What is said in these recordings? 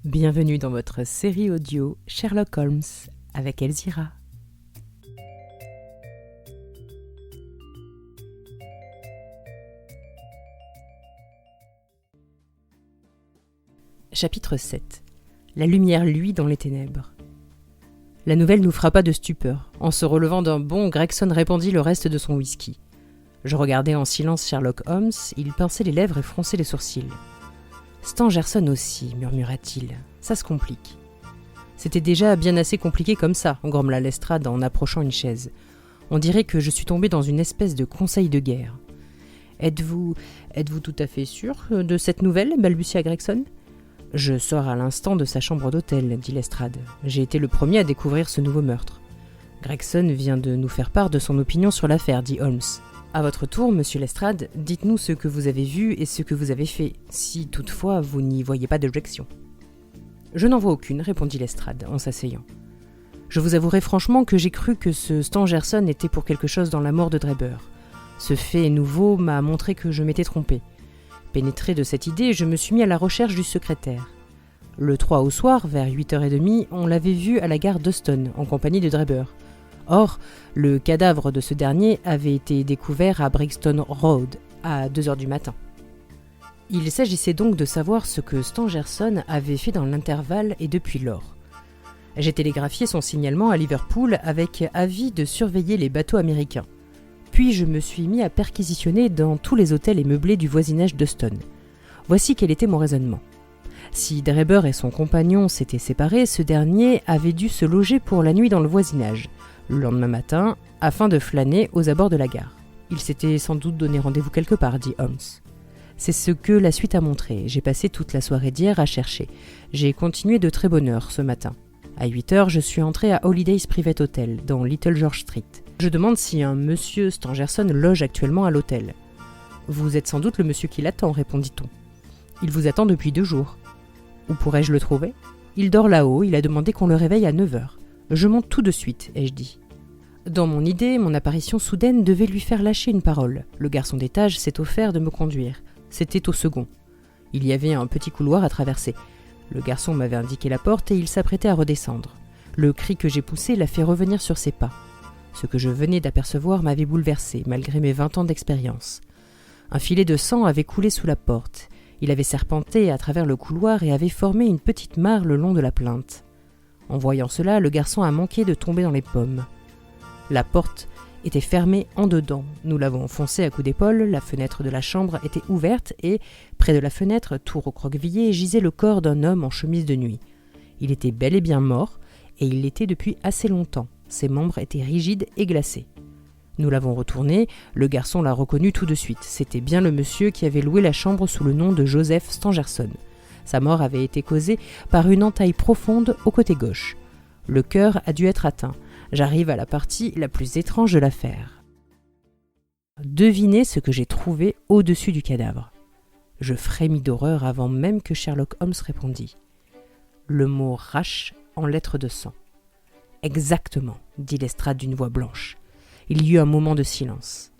Bienvenue dans votre série audio Sherlock Holmes avec Elzira. Chapitre 7. La lumière luit dans les ténèbres. La nouvelle nous frappa de stupeur. En se relevant d'un bond, Gregson répandit le reste de son whisky. Je regardais en silence Sherlock Holmes, il pinçait les lèvres et fronçait les sourcils. « Stangerson aussi, murmura-t-il. Ça se complique. » C'était déjà bien assez compliqué comme ça, grommela Lestrade en approchant une chaise. On dirait que je suis tombé dans une espèce de conseil de guerre. Êtes-vous tout à fait sûr de cette nouvelle, balbutia Gregson. Je sors à l'instant de sa chambre d'hôtel, dit Lestrade. J'ai été le premier à découvrir ce nouveau meurtre. Gregson vient de nous faire part de son opinion sur l'affaire, dit Holmes. À votre tour, monsieur Lestrade, dites-nous ce que vous avez vu et ce que vous avez fait, si toutefois vous n'y voyez pas d'objection. Je n'en vois aucune, répondit Lestrade en s'asseyant. Je vous avouerai franchement que j'ai cru que ce Stangerson était pour quelque chose dans la mort de Drebber. Ce fait nouveau m'a montré que je m'étais trompé. Pénétré de cette idée, je me suis mis à la recherche du secrétaire. Le 3 au soir, vers 8h30, on l'avait vu à la gare d'Euston, en compagnie de Drebber. Or, le cadavre de ce dernier avait été découvert à Brixton Road, à 2h du matin. Il s'agissait donc de savoir ce que Stangerson avait fait dans l'intervalle et depuis lors. J'ai télégraphié son signalement à Liverpool avec avis de surveiller les bateaux américains. Puis je me suis mis à perquisitionner dans tous les hôtels et meublés du voisinage d'Euston. Voici quel était mon raisonnement. Si Drebber et son compagnon s'étaient séparés, ce dernier avait dû se loger pour la nuit dans le voisinage, le lendemain matin, afin de flâner aux abords de la gare. Il s'était sans doute donné rendez-vous quelque part, dit Holmes. C'est ce que la suite a montré. J'ai passé toute la soirée d'hier à chercher. J'ai continué de très bonne heure ce matin. À 8h, je suis entré à Holidays Private Hotel, dans Little George Street. Je demande si un monsieur Stangerson loge actuellement à l'hôtel. Vous êtes sans doute le monsieur qui l'attend, répondit-on. Il vous attend depuis 2 jours. Où pourrais-je le trouver ? Il dort là-haut, il a demandé qu'on le réveille à 9h. Je monte tout de suite, ai-je dit. Dans mon idée, mon apparition soudaine devait lui faire lâcher une parole. Le garçon d'étage s'est offert de me conduire. C'était au second. Il y avait un petit couloir à traverser. Le garçon m'avait indiqué la porte et il s'apprêtait à redescendre. Le cri que j'ai poussé l'a fait revenir sur ses pas. Ce que je venais d'apercevoir m'avait bouleversé, malgré mes 20 ans d'expérience. Un filet de sang avait coulé sous la porte. Il avait serpenté à travers le couloir et avait formé une petite mare le long de la plinthe. En voyant cela, le garçon a manqué de tomber dans les pommes. La porte était fermée en dedans. Nous l'avons foncée à coups d'épaule, la fenêtre de la chambre était ouverte et, près de la fenêtre, tout recroquevillé, gisait le corps d'un homme en chemise de nuit. Il était bel et bien mort, et il l'était depuis assez longtemps. Ses membres étaient rigides et glacés. Nous l'avons retourné, le garçon l'a reconnu tout de suite. C'était bien le monsieur qui avait loué la chambre sous le nom de Joseph Stangerson. Sa mort avait été causée par une entaille profonde au côté gauche. Le cœur a dû être atteint. J'arrive à la partie la plus étrange de l'affaire. Devinez ce que j'ai trouvé au-dessus du cadavre. Je frémis d'horreur avant même que Sherlock Holmes répondît. Le mot « rache » en lettres de sang. « Exactement », dit Lestrade d'une voix blanche. Il y eut un moment de silence.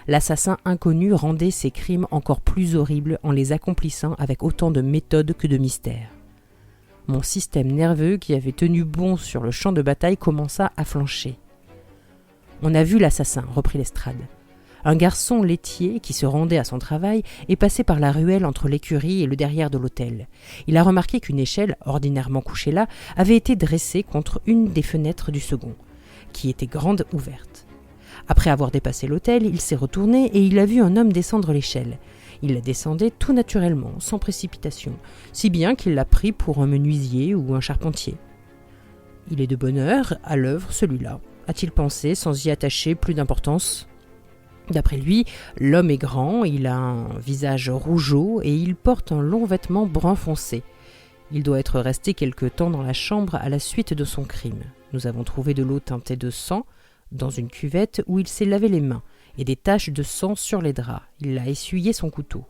L'assassin inconnu rendait ses crimes encore plus horribles en les accomplissant avec autant de méthode que de mystère. Mon système nerveux, qui avait tenu bon sur le champ de bataille, commença à flancher. « On a vu l'assassin », reprit Lestrade. Un garçon laitier, qui se rendait à son travail, est passé par la ruelle entre l'écurie et le derrière de l'hôtel. Il a remarqué qu'une échelle, ordinairement couchée là, avait été dressée contre une des fenêtres du second, qui était grande ouverte. Après avoir dépassé l'hôtel, il s'est retourné et il a vu un homme descendre l'échelle. Il la descendait tout naturellement, sans précipitation, si bien qu'il l'a pris pour un menuisier ou un charpentier. Il est de bonne heure à l'œuvre, celui-là, a-t-il pensé, sans y attacher plus d'importance. D'après lui, l'homme est grand, il a un visage rougeau et il porte un long vêtement brun foncé. Il doit être resté quelque temps dans la chambre à la suite de son crime. Nous avons trouvé de l'eau teintée de sang dans une cuvette où il s'est lavé les mains et des taches de sang sur les draps. Il a essuyé son couteau.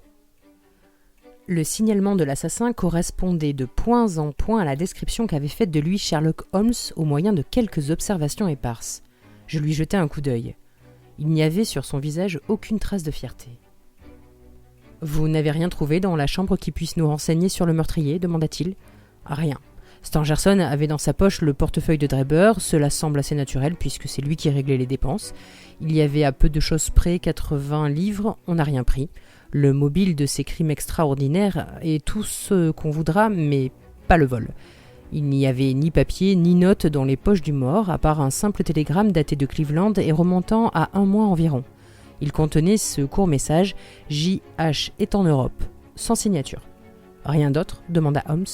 Le signalement de l'assassin correspondait de point en point à la description qu'avait faite de lui Sherlock Holmes au moyen de quelques observations éparses. Je lui jetai un coup d'œil. Il n'y avait sur son visage aucune trace de fierté. « Vous n'avez rien trouvé dans la chambre qui puisse nous renseigner sur le meurtrier ?» demanda-t-il. Rien. Stangerson avait dans sa poche le portefeuille de Drebber, cela semble assez naturel puisque c'est lui qui réglait les dépenses. Il y avait à peu de choses près 80 livres, on n'a rien pris. Le mobile de ces crimes extraordinaires est tout ce qu'on voudra, mais pas le vol. Il n'y avait ni papier ni notes dans les poches du mort, à part un simple télégramme daté de Cleveland et remontant à 1 mois environ. Il contenait ce court message « J.H. est en Europe », sans signature. « Rien d'autre » demanda Holmes.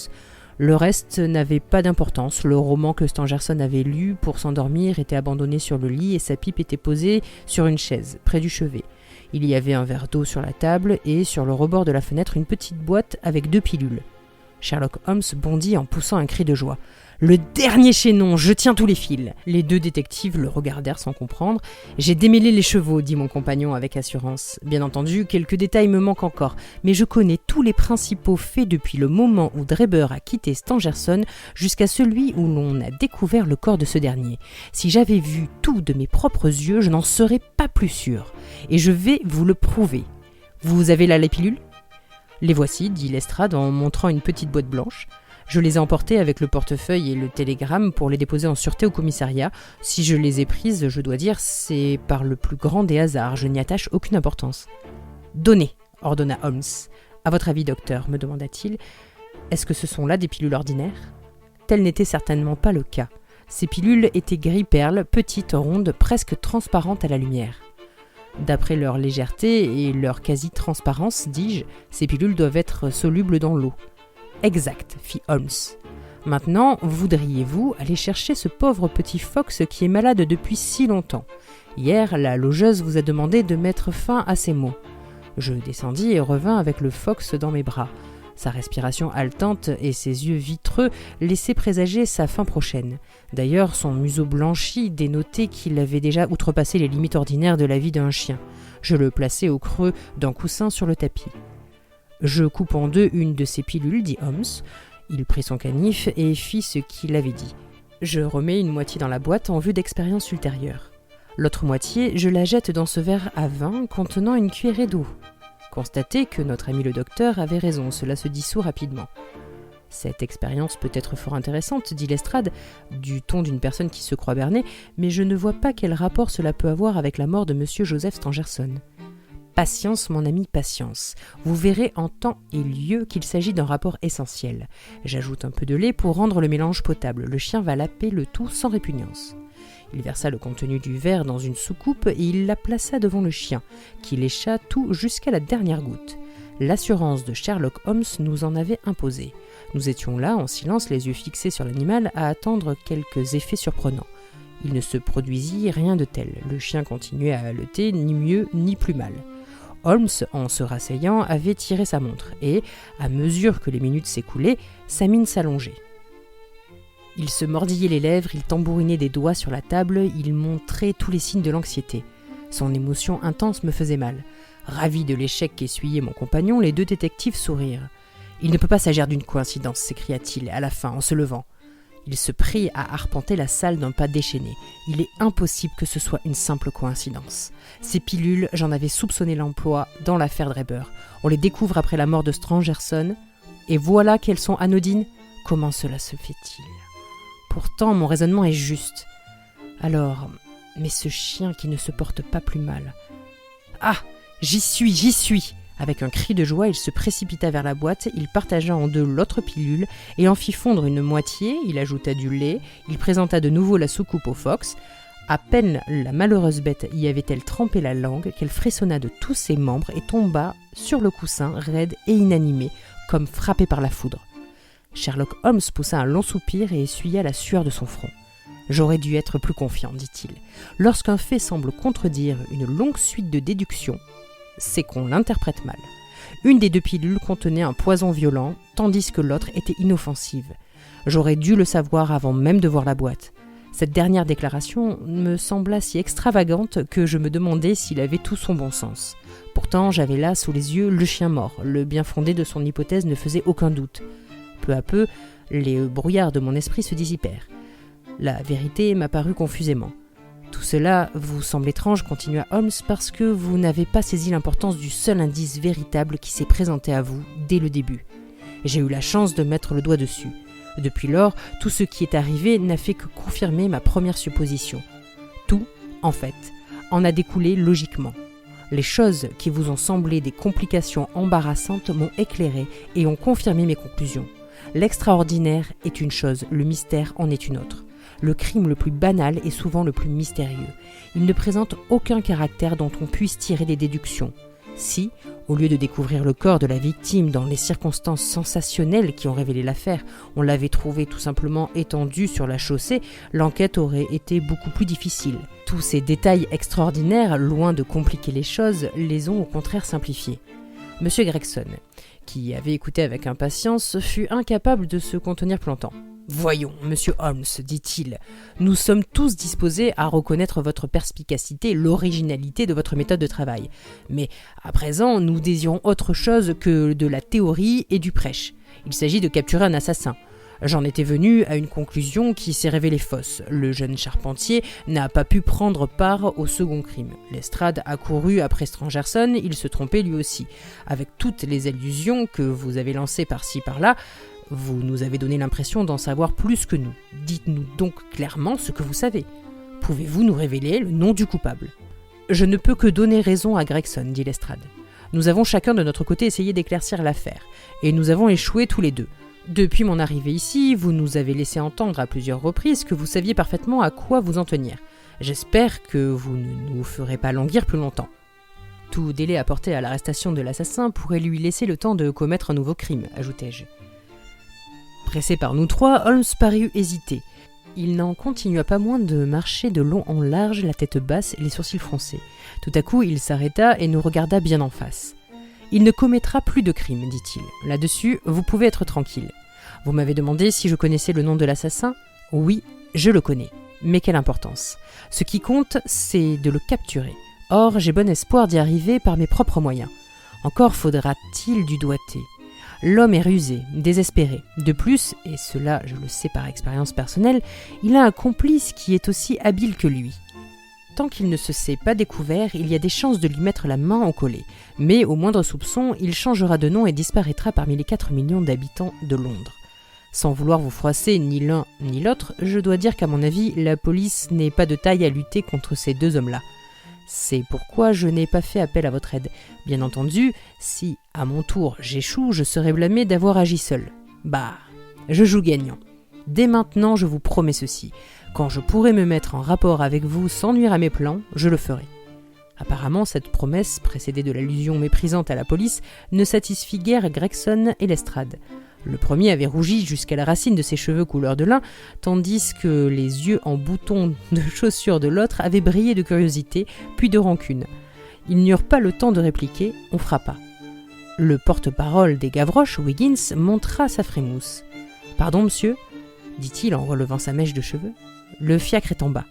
Le reste n'avait pas d'importance. Le roman que Stangerson avait lu pour s'endormir était abandonné sur le lit et sa pipe était posée sur une chaise, près du chevet. Il y avait un verre d'eau sur la table et sur le rebord de la fenêtre une petite boîte avec 2 pilules. Sherlock Holmes bondit en poussant un cri de joie. « Le dernier chaînon, je tiens tous les fils !» Les 2 détectives le regardèrent sans comprendre. « J'ai démêlé les chevaux, » dit mon compagnon avec assurance. « Bien entendu, quelques détails me manquent encore, mais je connais tous les principaux faits depuis le moment où Drebber a quitté Stangerson jusqu'à celui où l'on a découvert le corps de ce dernier. Si j'avais vu tout de mes propres yeux, je n'en serais pas plus sûr. Et je vais vous le prouver. Vous avez là les pilules ? » « Les voici, » dit Lestrade en montrant une petite boîte blanche. « Je les ai emportées avec le portefeuille et le télégramme pour les déposer en sûreté au commissariat. Si je les ai prises, je dois dire, c'est par le plus grand des hasards. Je n'y attache aucune importance. »« Donnez !» ordonna Holmes. « À votre avis, docteur, me demanda-t-il, est-ce que ce sont là des pilules ordinaires ?» Tel n'était certainement pas le cas. Ces pilules étaient gris-perle, petites, rondes, presque transparentes à la lumière. D'après leur légèreté et leur quasi-transparence, dis-je, ces pilules doivent être solubles dans l'eau. Exact, fit Holmes. Maintenant, voudriez-vous aller chercher ce pauvre petit Fox qui est malade depuis si longtemps ? Hier, la logeuse vous a demandé de mettre fin à ses maux. Je descendis et revins avec le Fox dans mes bras. Sa respiration haletante et ses yeux vitreux laissaient présager sa fin prochaine. D'ailleurs, son museau blanchi dénotait qu'il avait déjà outrepassé les limites ordinaires de la vie d'un chien. Je le plaçai au creux d'un coussin sur le tapis. Je coupe en 2 une de ces pilules, dit Holmes. Il prit son canif et fit ce qu'il avait dit. Je remets une moitié dans la boîte en vue d'expérience ultérieure. L'autre moitié, je la jette dans ce verre à vin contenant une cuillerée d'eau. Constatez que notre ami le docteur avait raison, cela se dissout rapidement. Cette expérience peut être fort intéressante, dit Lestrade, du ton d'une personne qui se croit bernée, mais je ne vois pas quel rapport cela peut avoir avec la mort de M. Joseph Stangerson. Patience, mon ami, patience. Vous verrez en temps et lieu qu'il s'agit d'un rapport essentiel. J'ajoute un peu de lait pour rendre le mélange potable. Le chien va laper le tout sans répugnance. Il versa le contenu du verre dans une soucoupe et il la plaça devant le chien, qui lécha tout jusqu'à la dernière goutte. L'assurance de Sherlock Holmes nous en avait imposé. Nous étions là, en silence, les yeux fixés sur l'animal, à attendre quelques effets surprenants. Il ne se produisit rien de tel. Le chien continuait à haleter, ni mieux ni plus mal. Holmes, en se rasseyant, avait tiré sa montre et, à mesure que les minutes s'écoulaient, sa mine s'allongeait. Il se mordillait les lèvres, il tambourinait des doigts sur la table, il montrait tous les signes de l'anxiété. Son émotion intense me faisait mal. Ravis de l'échec qu'essuyait mon compagnon, les 2 détectives sourirent. « Il ne peut pas s'agir d'une coïncidence » s'écria-t-il à la fin en se levant. Il se prit à arpenter la salle d'un pas déchaîné. Il est impossible que ce soit une simple coïncidence. Ces pilules, j'en avais soupçonné l'emploi dans l'affaire Drebber. On les découvre après la mort de Stangerson, et voilà qu'elles sont anodines. Comment cela se fait-il ? Pourtant, mon raisonnement est juste. Alors, mais ce chien qui ne se porte pas plus mal. Ah, j'y suis ! Avec un cri de joie, il se précipita vers la boîte, il partagea en 2 l'autre pilule et en fit fondre une moitié, il ajouta du lait, il présenta de nouveau la soucoupe au Fox. À peine la malheureuse bête y avait-elle trempé la langue qu'elle frissonna de tous ses membres et tomba sur le coussin, raide et inanimée, comme frappée par la foudre. Sherlock Holmes poussa un long soupir et essuya la sueur de son front. « J'aurais dû être plus confiant, dit-il. Lorsqu'un fait semble contredire une longue suite de déductions, c'est qu'on l'interprète mal. Une des 2 pilules contenait un poison violent, tandis que l'autre était inoffensive. J'aurais dû le savoir avant même de voir la boîte. Cette dernière déclaration me sembla si extravagante que je me demandais s'il avait tout son bon sens. Pourtant, j'avais là sous les yeux le chien mort. Le bien fondé de son hypothèse ne faisait aucun doute. Peu à peu, les brouillards de mon esprit se dissipèrent. La vérité m'apparut confusément. Tout cela vous semble étrange, continua Holmes, parce que vous n'avez pas saisi l'importance du seul indice véritable qui s'est présenté à vous dès le début. J'ai eu la chance de mettre le doigt dessus. Depuis lors, tout ce qui est arrivé n'a fait que confirmer ma première supposition. Tout, en fait, en a découlé logiquement. Les choses qui vous ont semblé des complications embarrassantes m'ont éclairé et ont confirmé mes conclusions. L'extraordinaire est une chose, le mystère en est une autre. Le crime le plus banal est souvent le plus mystérieux. Il ne présente aucun caractère dont on puisse tirer des déductions. Si, au lieu de découvrir le corps de la victime dans les circonstances sensationnelles qui ont révélé l'affaire, on l'avait trouvé tout simplement étendu sur la chaussée, l'enquête aurait été beaucoup plus difficile. Tous ces détails extraordinaires, loin de compliquer les choses, les ont au contraire simplifiées. Monsieur Gregson, qui avait écouté avec impatience, fut incapable de se contenir plus longtemps. « Voyons, monsieur Holmes, dit-il, nous sommes tous disposés à reconnaître votre perspicacité, l'originalité de votre méthode de travail. Mais à présent, nous désirons autre chose que de la théorie et du prêche. Il s'agit de capturer un assassin. J'en étais venu à une conclusion qui s'est révélée fausse. Le jeune charpentier n'a pas pu prendre part au second crime. Lestrade a couru après Stangerson, il se trompait lui aussi. Avec toutes les allusions que vous avez lancées par-ci par-là, vous nous avez donné l'impression d'en savoir plus que nous. Dites-nous donc clairement ce que vous savez. Pouvez-vous nous révéler le nom du coupable ? Je ne peux que donner raison à Gregson, dit Lestrade. Nous avons chacun de notre côté essayé d'éclaircir l'affaire, et nous avons échoué tous les deux. Depuis mon arrivée ici, vous nous avez laissé entendre à plusieurs reprises que vous saviez parfaitement à quoi vous en tenir. J'espère que vous ne nous ferez pas languir plus longtemps. Tout délai apporté à l'arrestation de l'assassin pourrait lui laisser le temps de commettre un nouveau crime, ajoutai-je. Pressé par nous trois, Holmes parut hésiter. Il n'en continua pas moins de marcher de long en large, la tête basse et les sourcils froncés. Tout à coup, il s'arrêta et nous regarda bien en face. « Il ne commettra plus de crime, dit-il. Là-dessus, vous pouvez être tranquille. Vous m'avez demandé si je connaissais le nom de l'assassin ? Oui, je le connais. Mais quelle importance ? Ce qui compte, c'est de le capturer. Or, j'ai bon espoir d'y arriver par mes propres moyens. Encore faudra-t-il du doigté. L'homme est rusé, désespéré. De plus, et cela je le sais par expérience personnelle, il a un complice qui est aussi habile que lui. Tant qu'il ne se sait pas découvert, il y a des chances de lui mettre la main au collet. Mais au moindre soupçon, il changera de nom et disparaîtra parmi les 4 millions d'habitants de Londres. Sans vouloir vous froisser ni l'un ni l'autre, je dois dire qu'à mon avis, la police n'est pas de taille à lutter contre ces deux hommes-là. C'est pourquoi je n'ai pas fait appel à votre aide. Bien entendu, si, à mon tour, j'échoue, je serai blâmé d'avoir agi seul. Bah, je joue gagnant. Dès maintenant, je vous promets ceci. Quand je pourrai me mettre en rapport avec vous sans nuire à mes plans, je le ferai. Apparemment, cette promesse, précédée de l'allusion méprisante à la police, ne satisfit guère Gregson et Lestrade. Le premier avait rougi jusqu'à la racine de ses cheveux couleur de lin, tandis que les yeux en boutons de chaussures de l'autre avaient brillé de curiosité, puis de rancune. Ils n'eurent pas le temps de répliquer, on frappa. Le porte-parole des Gavroche, Wiggins, montra sa frémousse. « Pardon, monsieur ?» dit-il en relevant sa mèche de cheveux. « Le fiacre est en bas. »«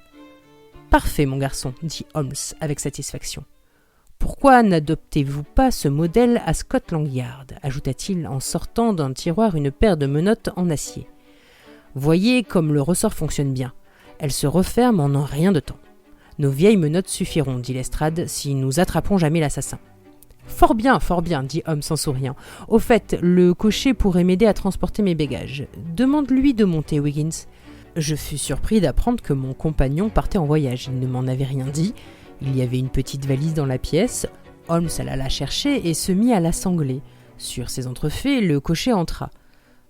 Parfait, mon garçon, » dit Holmes avec satisfaction. « Pourquoi n'adoptez-vous pas ce modèle à Scotland Yard » ajouta-t-il en sortant d'un tiroir une paire de menottes en acier. « Voyez comme le ressort fonctionne bien. Elles se referment en un rien de temps. Nos vieilles menottes suffiront, dit Lestrade, si nous attrapons jamais l'assassin. »« Fort bien, dit Holmes en souriant. « Au fait, le cocher pourrait m'aider à transporter mes bagages. Demande-lui de monter, Wiggins. » Je fus surpris d'apprendre que mon compagnon partait en voyage. Il ne m'en avait rien dit. Il y avait une petite valise dans la pièce. Holmes alla la chercher et se mit à la sangler. Sur ces entrefaits, le cocher entra.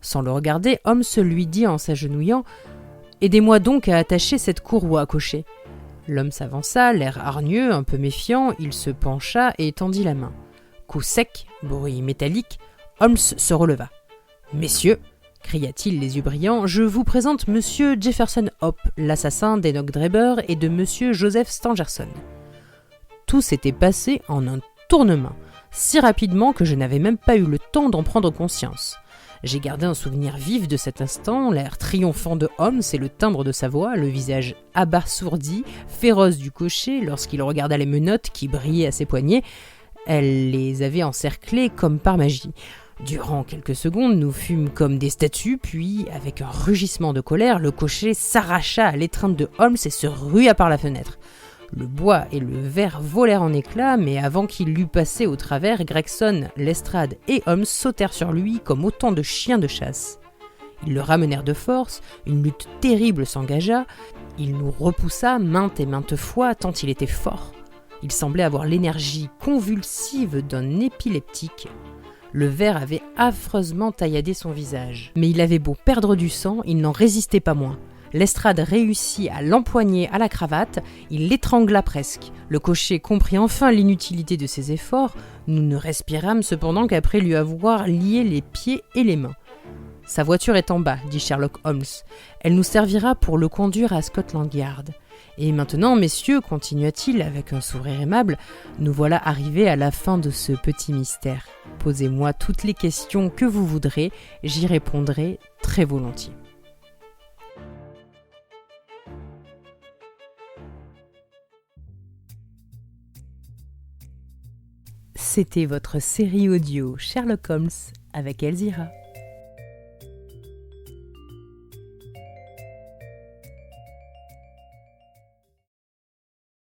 Sans le regarder, Holmes lui dit en s'agenouillant « Aidez-moi donc à attacher cette courroie, cocher. » L'homme s'avança, l'air hargneux, un peu méfiant, il se pencha et tendit la main. Coup sec, bruit métallique, Holmes se releva. « Messieurs !» cria-t-il les yeux brillants, « je vous présente Monsieur Jefferson Hope, l'assassin d'Enoch Drebber et de Monsieur Joseph Stangerson. » Tout s'était passé en un tournement, si rapidement que je n'avais même pas eu le temps d'en prendre conscience. J'ai gardé un souvenir vif de cet instant, l'air triomphant de Holmes et le timbre de sa voix, le visage abasourdi, féroce du cocher lorsqu'il regarda les menottes qui brillaient à ses poignets. Elle les avait encerclées comme par magie. Durant quelques secondes, nous fûmes comme des statues, puis, avec un rugissement de colère, le cocher s'arracha à l'étreinte de Holmes et se rua par la fenêtre. Le bois et le verre volèrent en éclats, mais avant qu'il eût passé au travers, Gregson, Lestrade et Holmes sautèrent sur lui comme autant de chiens de chasse. Ils le ramenèrent de force, une lutte terrible s'engagea, il nous repoussa maintes et maintes fois tant il était fort. Il semblait avoir l'énergie convulsive d'un épileptique. Le ver avait affreusement tailladé son visage. Mais il avait beau perdre du sang, il n'en résistait pas moins. Lestrade réussit à l'empoigner à la cravate, il l'étrangla presque. Le cocher comprit enfin l'inutilité de ses efforts. Nous ne respirâmes cependant qu'après lui avoir lié les pieds et les mains. « Sa voiture est en bas, dit Sherlock Holmes. Elle nous servira pour le conduire à Scotland Yard. Et maintenant, messieurs, continua-t-il avec un sourire aimable, nous voilà arrivés à la fin de ce petit mystère. Posez-moi toutes les questions que vous voudrez, j'y répondrai très volontiers. » C'était votre série audio Sherlock Holmes avec Elzira.